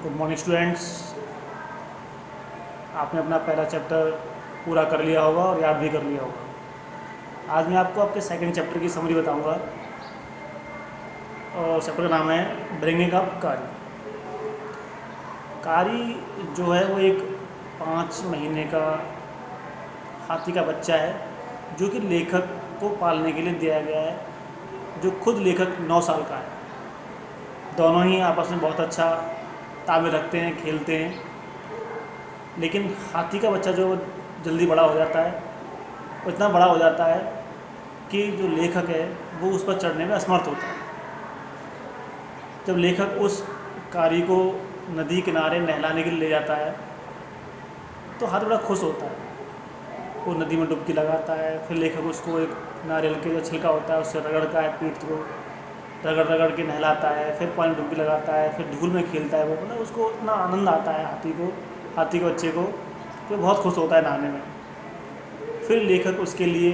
Good morning students. आपने अपना पहला चैप्टर पूरा कर लिया होगा और याद भी कर लिया होगा। आज मैं आपको आपके सेकंड चैप्टर की समरी बताऊंगा और चैप्टर का नाम है ब्रिंगिंग अप कारी। कारी जो है वो एक 5 महीने का हाथी का बच्चा है जो कि लेखक को पालने के लिए दिया गया है, जो खुद लेखक 9 साल का है। दोनों ही आपस में बहुत अच्छा तालमेल रखते हैं, खेलते हैं, लेकिन हाथी का बच्चा जो जल्दी बड़ा हो जाता है, वो इतना बड़ा हो जाता है कि जो लेखक है वो उस पर चढ़ने में असमर्थ होता है। जब लेखक उस कारी को नदी किनारे नहलाने के लिए ले जाता है तो हाथी बड़ा खुश होता है। वो नदी में डुबकी लगाता है, फिर लेखक उसको एक नारियल के जो छिलका होता है उससे रगड़ता है, पीठ को रगड़ रगड़ के नहलाता है, फिर पानी डुबकी लगाता है, फिर धूल में खेलता है। वो मतलब उसको इतना आनंद आता है हाथी के बच्चे को कि बहुत खुश होता है नहाने में। फिर लेखक उसके लिए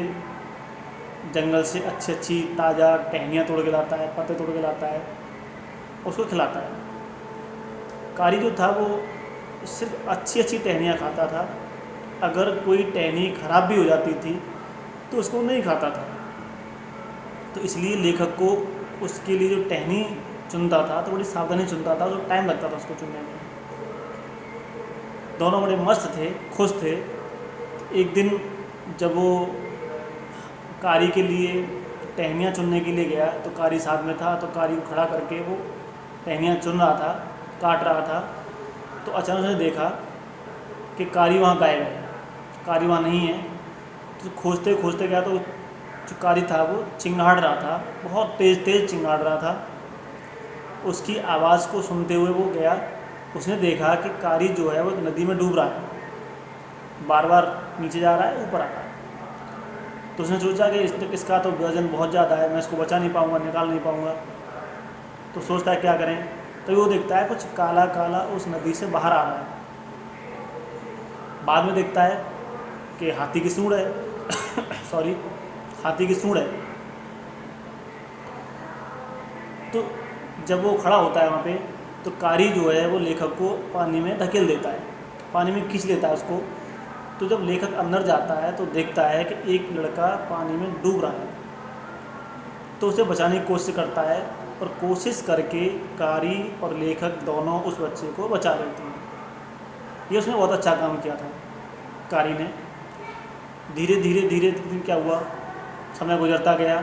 जंगल से अच्छी अच्छी ताज़ा टहनियाँ तोड़ के लाता है, पत्ते तोड़ के लाता है, उसको खिलाता है। कारी जो था वो सिर्फ अच्छी अच्छी टहनियाँ खाता था। अगर कोई टहनी ख़राब भी हो जाती थी तो उसको नहीं खाता था। तो इसलिए लेखक को उसके लिए जो टहनी चुनता था तो बड़ी सावधानी चुनता था, तो टाइम लगता था उसको चुनने में। दोनों बड़े मस्त थे, खुश थे। एक दिन जब वो कारी के लिए टहनियाँ चुनने के लिए गया तो कारी साथ में था, तो कारी को खड़ा करके वो टहनियाँ चुन रहा था, काट रहा था। तो अचानक उसने देखा कि कारी वहाँ गायब है, कारी वहाँ नहीं है। तो खोजते खोजते गया तो जो कारी था वो चिंगाड़ रहा था, बहुत तेज़ तेज़ चिंगाड़ रहा था। उसकी आवाज़ को सुनते हुए वो गया। उसने देखा कि कारी जो है वो नदी में डूब रहा है, बार बार नीचे जा रहा है, ऊपर आ रहा है। तो उसने सोचा कि इसका तो वजन बहुत ज़्यादा है, मैं इसको बचा नहीं पाऊँगा, निकाल नहीं पाऊँगा। तो सोचता है क्या करें। तो वो देखता है कुछ काला काला उस नदी से बाहर आ रहा है। बाद में देखता है कि हाथी की सूंड है सॉरी, हाथी की सूंड है। तो जब वो खड़ा होता है वहाँ पे तो कारी जो है वो लेखक को पानी में धकेल देता है, पानी में खींच लेता है उसको। तो जब लेखक अंदर जाता है तो देखता है कि एक लड़का पानी में डूब रहा है। तो उसे बचाने की कोशिश करता है और कोशिश करके कारी और लेखक दोनों उस बच्चे को बचा लेते हैं। ये उसने बहुत अच्छा काम किया था कारी ने। धीरे धीरे धीरे दिन क्या हुआ, समय गुजरता गया।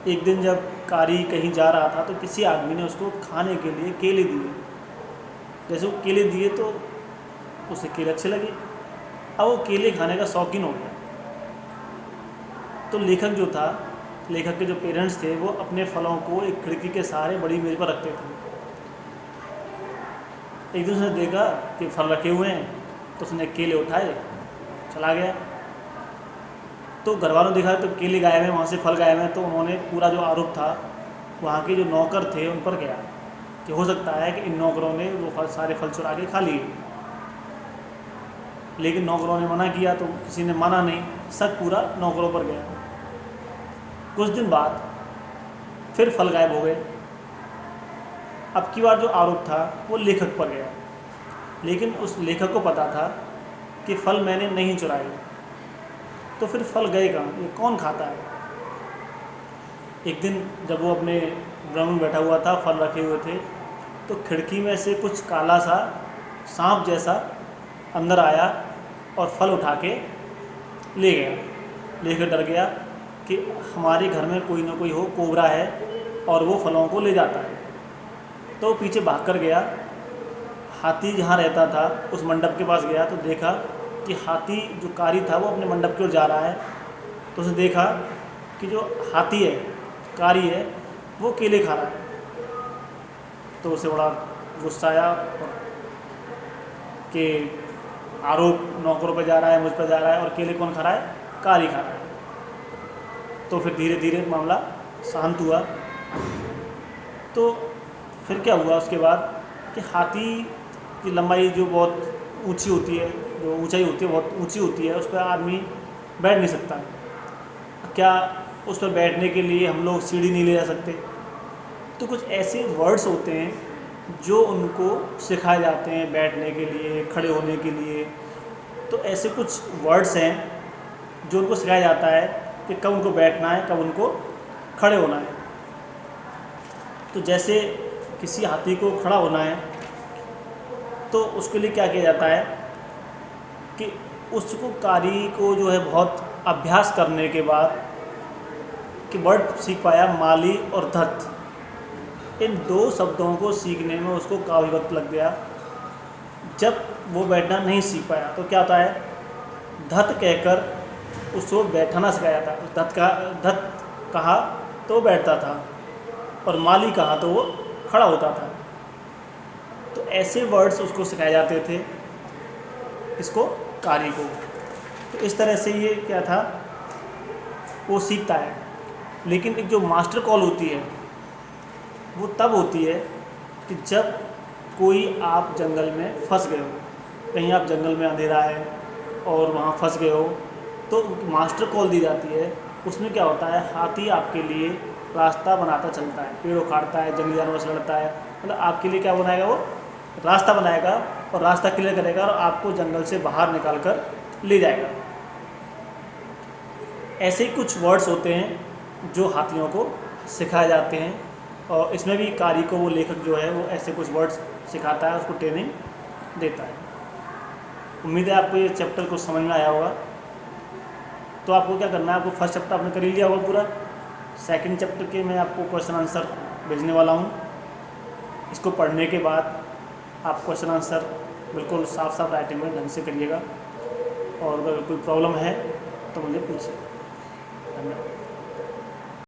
एक दिन जब कारी कहीं जा रहा था तो किसी आदमी ने उसको खाने के लिए केले दिए। जैसे वो केले दिए तो उसे केले अच्छे लगे। अब वो केले खाने का शौकीन हो गया। तो लेखक जो था, लेखक के जो पेरेंट्स थे, वो अपने फलों को एक खिड़की के सहारे बड़ी मेज़ पर रखते थे। एक दिन उसने देखा कि फल रखे हुए हैं तो उसने केले उठाए, चला गया। तो घर वालों ने देखा तो केले गायब हैं, वहाँ से फल गायब हैं। तो उन्होंने पूरा जो आरोप था वहाँ के जो नौकर थे उन पर गया कि हो सकता है कि इन नौकरों ने वो सारे फल चुरा के खा लिए। लेकिन नौकरों ने मना किया तो किसी ने माना नहीं, शक पूरा नौकरों पर गया। कुछ दिन बाद फिर फल गायब हो गए। अब की बार जो आरोप था वो लेखक पर गया, लेकिन उस लेखक को पता था कि फल मैंने नहीं चुराए। तो फिर फल गए कहाँ, ये कौन खाता है। एक दिन जब वो अपने ड्रम में बैठा हुआ था, फल रखे हुए थे, तो खिड़की में से कुछ काला सा सांप जैसा अंदर आया और फल उठा के ले गया। लेकर डर गया कि हमारे घर में कोई ना कोई हो, कोबरा है और वो फलों को ले जाता है। तो पीछे भाग कर गया। हाथी जहाँ रहता था उस मंडप के पास गया तो देखा कि हाथी जो कारी था वो अपने मंडप की ओर जा रहा है। तो उसने देखा कि जो हाथी है, कारी है, वो केले खा रहा है। तो उसे बड़ा गुस्सा आया कि आरोप नौकरों पे जा रहा है, मुझ पर जा रहा है, और केले कौन खा रहा है, कारी खा रहा है। तो फिर धीरे धीरे मामला शांत हुआ। तो फिर क्या हुआ उसके बाद कि हाथी की लंबाई जो बहुत ऊंची होती है, जो ऊंचाई होती है बहुत ऊंची होती है, उस पर आदमी बैठ नहीं सकता। क्या उस पर बैठने के लिए हम लोग सीढ़ी नहीं ले जा सकते। तो कुछ ऐसे वर्ड्स होते हैं जो उनको सिखाए जाते हैं बैठने के लिए, खड़े होने के लिए। तो ऐसे कुछ वर्ड्स हैं जो उनको सिखाया जाता है कि कब उनको बैठना है, कब उनको खड़े होना है। तो जैसे किसी हाथी को खड़ा होना है तो उसके लिए क्या किया जाता है कि उसको कारी को जो है बहुत अभ्यास करने के बाद कि वर्ड सीख पाया माली और धत, इन दो शब्दों को सीखने में उसको काफ़ी वक्त लग गया। जब वो बैठना नहीं सीख पाया तो क्या होता है, धत कहकर उसको बैठना सिखाया था। धत कहा तो वो बैठता था और माली कहा तो वो खड़ा होता था। तो ऐसे वर्ड्स उसको सिखाए जाते थे, इसको कारी को। तो इस तरह से ये क्या था, वो सीखता है। लेकिन एक जो मास्टर कॉल होती है वो तब होती है कि जब कोई आप जंगल में फंस गए हो, कहीं आप जंगल में अंधेरा है और वहाँ फंस गए हो, तो मास्टर कॉल दी जाती है। उसमें क्या होता है, हाथी आपके लिए रास्ता बनाता चलता है, पेड़ उखाड़ता है, जंगली जानवर से लड़ता है, मतलब आपके लिए क्या बनाएगा, वो रास्ता बनाएगा और रास्ता क्लियर करेगा और आपको जंगल से बाहर निकाल कर ले जाएगा। ऐसे ही कुछ वर्ड्स होते हैं जो हाथियों को सिखाए जाते हैं, और इसमें भी कारी को वो लेखक जो है वो ऐसे कुछ वर्ड्स सिखाता है, उसको ट्रेनिंग देता है। उम्मीद है आपको ये चैप्टर कुछ समझ में आया होगा। तो आपको क्या करना है, आपको फर्स्ट चैप्टर आपने कर ही लिया होगा पूरा। सेकंड चैप्टर के मैं आपको क्वेश्चन आंसर भेजने वाला हूँ। इसको पढ़ने के बाद आप क्वेश्चन आंसर बिल्कुल साफ साफ राइटिंग में ढंग से करिएगा, और अगर कोई प्रॉब्लम है तो मुझे पूछिए। धन्यवाद।